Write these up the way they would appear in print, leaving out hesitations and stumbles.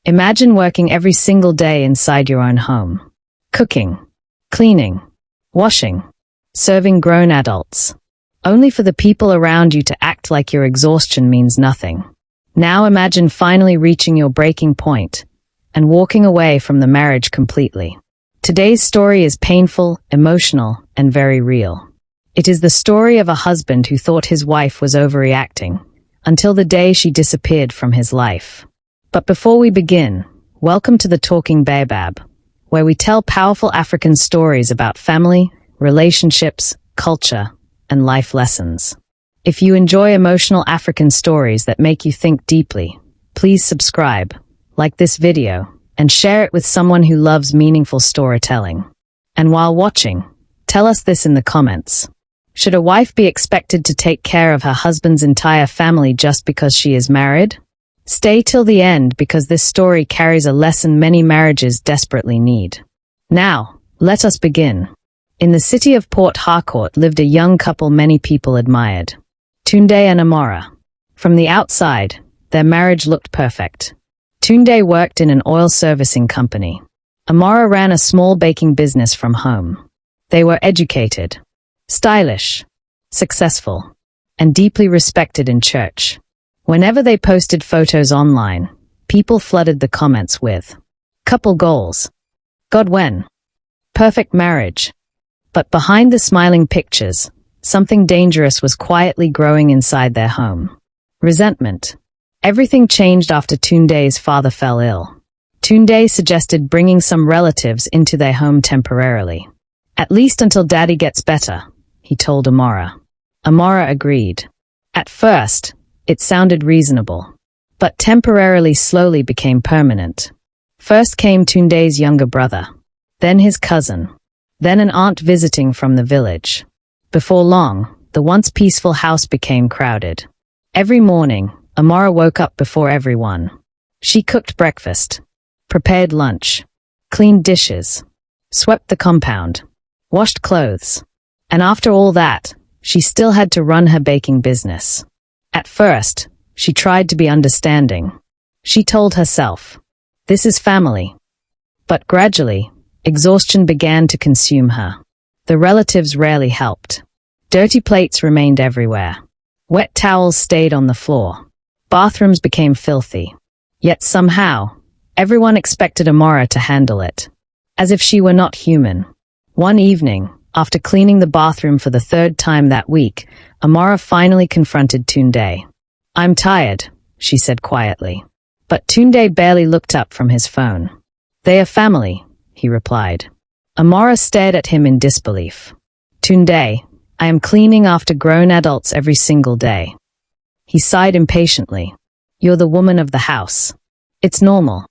Imagine working every single day inside your own home. Cooking, cleaning, washing, serving grown adults. Only for the people around you to act like your exhaustion means nothing. Now imagine finally reaching your breaking point and walking away from the marriage completely. Today's story is painful, emotional, and very real. It is the story of a husband who thought his wife was overreacting until the day she disappeared from his life. But before we begin, welcome to the Talking Baobab, where we tell powerful African stories about family, relationships, culture, and life lessons. If you enjoy emotional African stories that make you think deeply, please subscribe, like this video, and share it with someone who loves meaningful storytelling. And while watching, tell us this in the comments. Should a wife be expected to take care of her husband's entire family just because she is married? Stay till the end because this story carries a lesson many marriages desperately need. Now, let us begin. In the city of Port Harcourt lived a young couple many people admired. Tunde and Amora. From the outside, their marriage looked perfect. Tunde worked in an oil servicing company. Amora ran a small baking business from home. They were educated, stylish, successful, and deeply respected in church. Whenever they posted photos online, people flooded the comments with couple goals, God when, perfect marriage. But behind the smiling pictures, something dangerous was quietly growing inside their home. Resentment. Everything changed after Tunde's father fell ill. Tunde suggested bringing some relatives into their home temporarily. At least until Daddy gets better, he told Amora. Amora agreed. At first, it sounded reasonable, but temporarily slowly became permanent. First came Tunde's younger brother, then his cousin, then an aunt visiting from the village. Before long, the once peaceful house became crowded. Every morning, Amora woke up before everyone. She cooked breakfast, prepared lunch, cleaned dishes, swept the compound, washed clothes. And after all that, she still had to run her baking business. At first, she tried to be understanding. She told herself, "This is family." But gradually, exhaustion began to consume her. The relatives rarely helped. Dirty plates remained everywhere. Wet towels stayed on the floor. Bathrooms became filthy. Yet somehow, everyone expected Amora to handle it, as if she were not human. One evening, after cleaning the bathroom for the third time that week, Amora finally confronted Tunde. "I'm tired," she said quietly. But Tunde barely looked up from his phone. "They are family," he replied. Amora stared at him in disbelief. "Tunde, I am cleaning after grown adults every single day." He sighed impatiently. "You're the woman of the house. It's normal."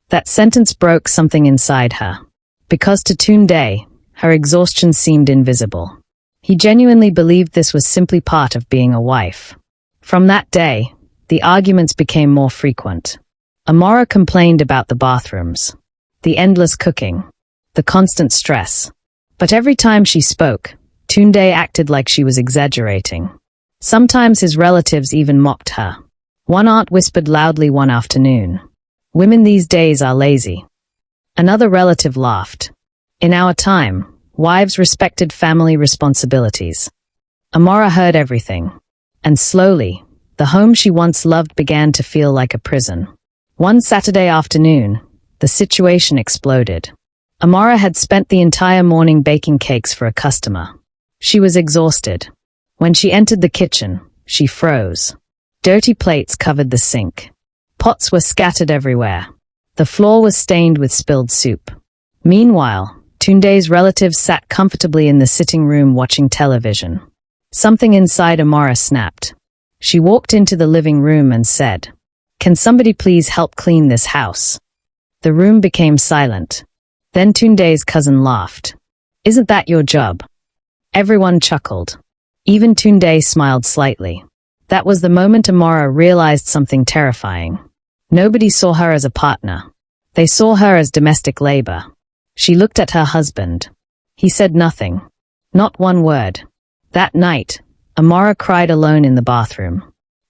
That sentence broke something inside her. Because to Tunde, her exhaustion seemed invisible. He genuinely believed this was simply part of being a wife. From that day, the arguments became more frequent. Amora complained about the bathrooms, the endless cooking, the constant stress. But every time she spoke, Tunde acted like she was exaggerating. Sometimes his relatives even mocked her. One aunt whispered loudly one afternoon, "Women these days are lazy." Another relative laughed. In our time, wives respected family responsibilities. Amora heard everything. And slowly, the home she once loved began to feel like a prison. One Saturday afternoon, the situation exploded. Amora had spent the entire morning baking cakes for a customer. She was exhausted. When she entered the kitchen, she froze. Dirty plates covered the sink. Pots were scattered everywhere. The floor was stained with spilled soup. Meanwhile, Tunde's relatives sat comfortably in the sitting room watching television. Something inside Amora snapped. She walked into the living room and said, "Can somebody please help clean this house?" The room became silent. Then Tunde's cousin laughed. "Isn't that your job?" Everyone chuckled. Even Tunde smiled slightly. That was the moment Amora realized something terrifying. Nobody saw her as a partner. They saw her as domestic labor. She looked at her husband. He said nothing. Not one word. That night, Amora cried alone in the bathroom.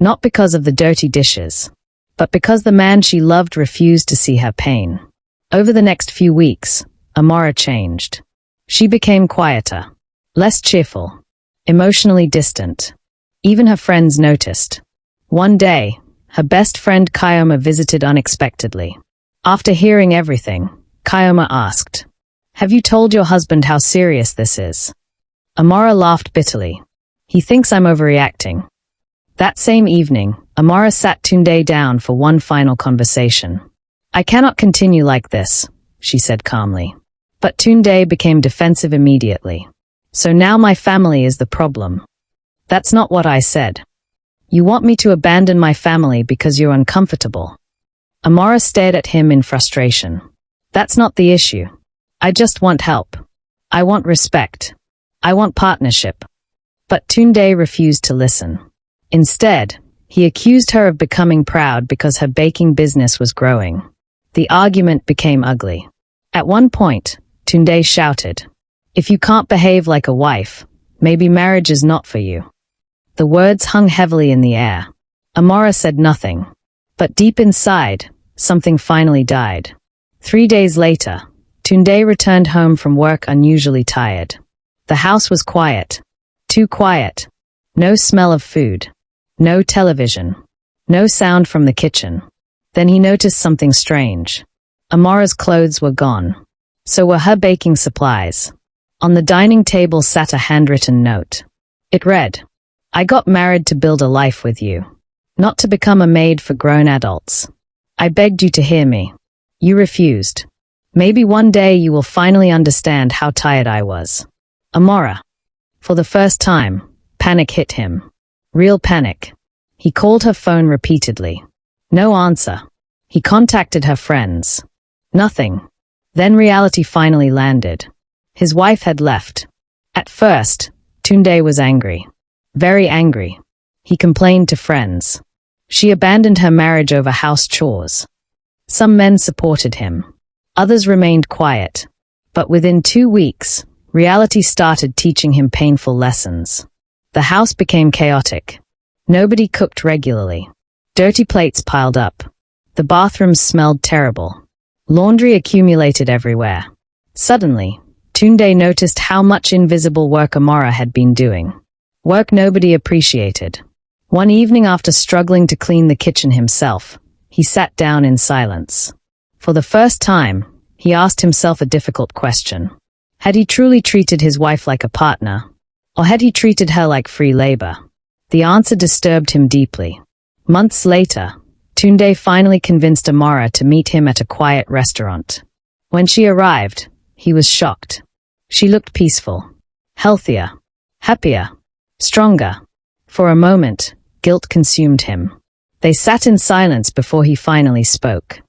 Not because of the dirty dishes, But because the man she loved refused to see her pain. Over the next few weeks, Amara changed. She became quieter, less cheerful, emotionally distant. Even her friends noticed. One day, her best friend Kyoma visited unexpectedly. After hearing everything, Kyoma asked, "Have you told your husband how serious this is?" Amara laughed bitterly. "He thinks I'm overreacting." That same evening, Amara sat Tunde down for one final conversation. "I cannot continue like this," she said calmly. But Tunde became defensive immediately. "So now my family is the problem." "That's not what I said. You want me to abandon my family because you're uncomfortable." Amara stared at him in frustration. "That's not the issue. I just want help. I want respect. I want partnership." But Tunde refused to listen. Instead, he accused her of becoming proud because her baking business was growing. The argument became ugly. At one point, Tunde shouted, "If you can't behave like a wife, maybe marriage is not for you." The words hung heavily in the air. Amara said nothing. But deep inside, something finally died. 3 days later, Tunde returned home from work unusually tired. The house was quiet. Too quiet. No smell of food. No television. No sound from the kitchen. Then he noticed something strange. Amara's clothes were gone. So were her baking supplies. On the dining table sat a handwritten note. It read, "I got married to build a life with you, not to become a maid for grown adults. I begged you to hear me. You refused. Maybe one day you will finally understand how tired I was." Amara. For the first time, panic hit him. Real panic. He called her phone repeatedly. No answer. He contacted her friends. Nothing. Then reality finally landed. His wife had left. At first, Tunde was angry. Very angry. He complained to friends. She abandoned her marriage over house chores. Some men supported him. Others remained quiet. But within 2 weeks, reality started teaching him painful lessons. The house became chaotic. Nobody cooked regularly. Dirty plates piled up. The bathrooms smelled terrible. Laundry accumulated everywhere. Suddenly, Tunde noticed how much invisible work Amara had been doing. Work nobody appreciated. One evening after struggling to clean the kitchen himself, he sat down in silence. For the first time, he asked himself a difficult question. Had he truly treated his wife like a partner? Or had he treated her like free labor? The answer disturbed him deeply. Months later, Tunde finally convinced Amara to meet him at a quiet restaurant. When she arrived, he was shocked. She looked peaceful, healthier, happier, stronger. For a moment, guilt consumed him. They sat in silence before he finally spoke.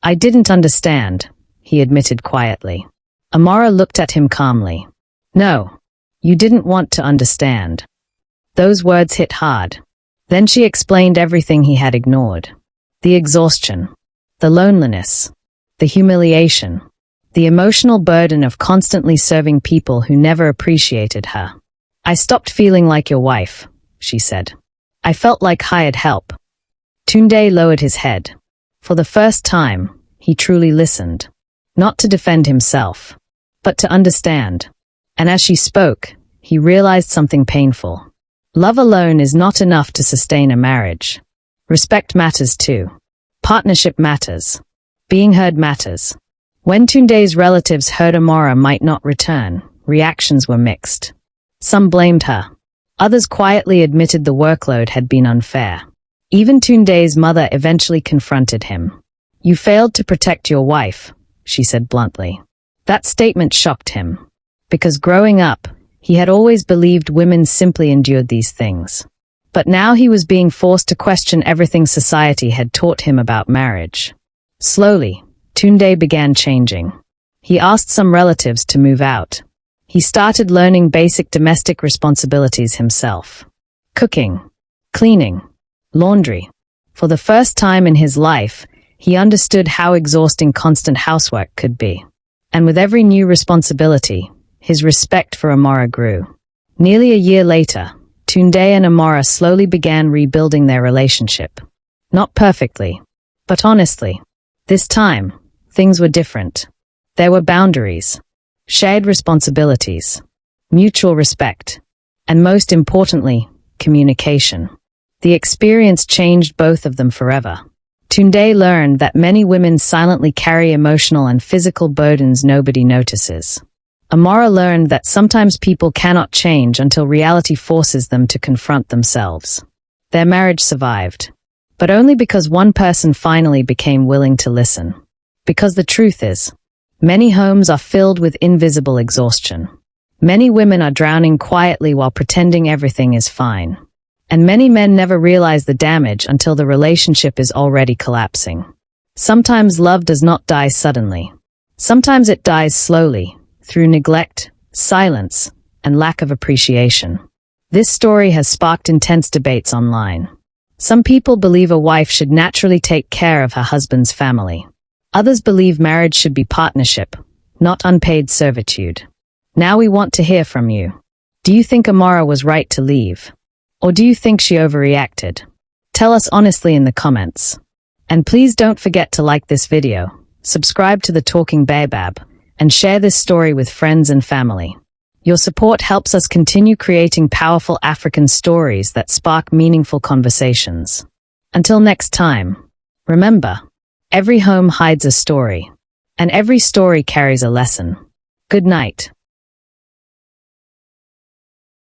"I didn't understand," he admitted quietly. Amara looked at him calmly. "No, you didn't want to understand." Those words hit hard. Then she explained everything he had ignored. The exhaustion, the loneliness, the humiliation, the emotional burden of constantly serving people who never appreciated her. "I stopped feeling like your wife," she said. "I felt like hired help." Tunde lowered his head. For the first time, he truly listened. Not to defend himself, but to understand. And as she spoke, he realized something painful. Love alone is not enough to sustain a marriage. Respect matters too. Partnership matters. Being heard matters. When Tunde's relatives heard Amara might not return, reactions were mixed. Some blamed her. Others quietly admitted the workload had been unfair. Even Tunde's mother eventually confronted him. "You failed to protect your wife," she said bluntly. That statement shocked him. Because growing up, he had always believed women simply endured these things. But now he was being forced to question everything society had taught him about marriage. Slowly, Tunde began changing. He asked some relatives to move out. He started learning basic domestic responsibilities himself. Cooking, cleaning, laundry. For the first time in his life, he understood how exhausting constant housework could be. And with every new responsibility, his respect for Amara grew. Nearly a year later, Tunde and Amara slowly began rebuilding their relationship. Not perfectly, But honestly, this time, things were different. There were boundaries, shared responsibilities, mutual respect, and most importantly, communication. The experience changed both of them forever. Tunde learned that many women silently carry emotional and physical burdens nobody notices. Amara learned that sometimes people cannot change until reality forces them to confront themselves. Their marriage survived, but only because one person finally became willing to listen. Because the truth is, many homes are filled with invisible exhaustion. Many women are drowning quietly while pretending everything is fine. And many men never realize the damage until the relationship is already collapsing. Sometimes love does not die suddenly. Sometimes it dies slowly, through neglect, silence, and lack of appreciation. This story has sparked intense debates online. Some people believe a wife should naturally take care of her husband's family. Others believe marriage should be partnership, not unpaid servitude. Now we want to hear from you. Do you think Amara was right to leave? Or do you think she overreacted? Tell us honestly in the comments. And please don't forget to like this video, subscribe to the Talking Baobab, and share this story with friends and family. Your support helps us continue creating powerful African stories that spark meaningful conversations. Until next time, remember, every home hides a story, and every story carries a lesson. Good night.